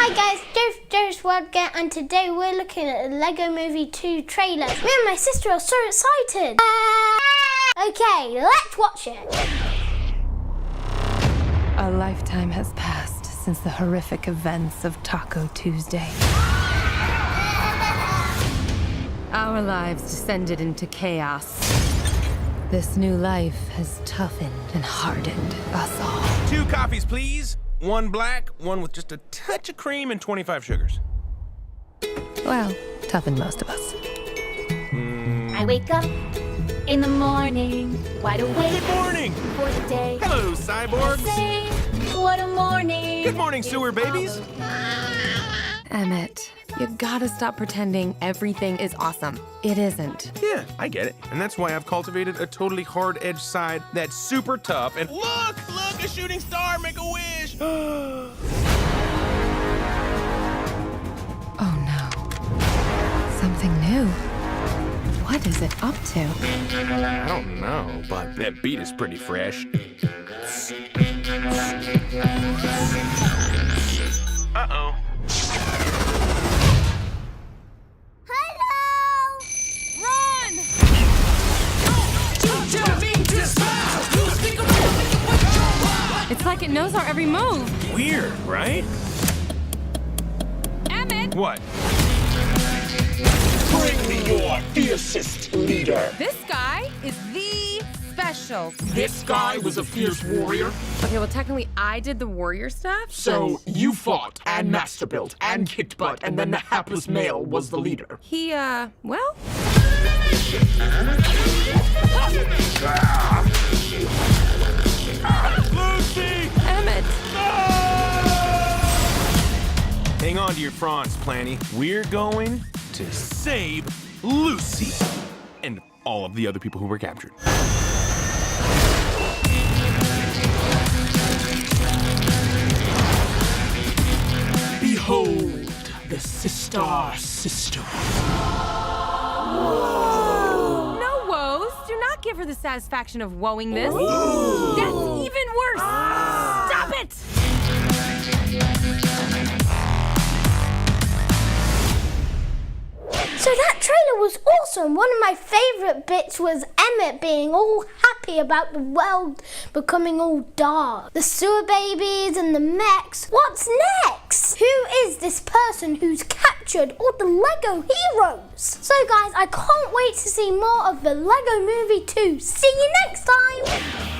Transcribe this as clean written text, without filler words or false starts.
Hi guys, Joe's World Get, and today we're looking at the LEGO Movie 2 trailer. Me and my sister are so excited. Okay, let's watch it. A lifetime has passed since the horrific events of Taco Tuesday. Our lives descended into chaos. This new life has toughened and hardened us all. 2 coffees, please. 1 black, 1 with just a touch of cream and 25 sugars. Well, toughened most of us. I wake up in the morning, wide awake. Good morning. For the day. Hello, cyborgs. Say, what a morning. Good morning, sewer babies. Emmet, you gotta stop pretending everything is awesome. It isn't. Yeah, I get it. And that's why I've cultivated a totally hard-edged side that's super tough. And look, a shooting star, make a wish. Oh no. Something new. What is it up to? I don't know, but that beat is pretty fresh. Uh-oh. It's like it knows our every move. Weird, right? Emmet! What? Bring me your fiercest leader. This guy is the special. This guy was a fierce warrior. Okay, well, technically, I did the warrior stuff. So you fought and master built and kicked butt, and then the hapless male was the leader. He, well... Lucy! Emmet! Hang on to your fronds, Planny. We're going to save Lucy and all of the other people who were captured. Behold, the sister. No woes. Do not give her the satisfaction of woeing this. That's even worse. Stop it! So that trailer was awesome. One of my favourite bits was Emmet being all happy about the world becoming all dark. The sewer babies and the mechs. What's next? Who is this person who's captured all the LEGO heroes? So guys, I can't wait to see more of the LEGO Movie 2. See you next time!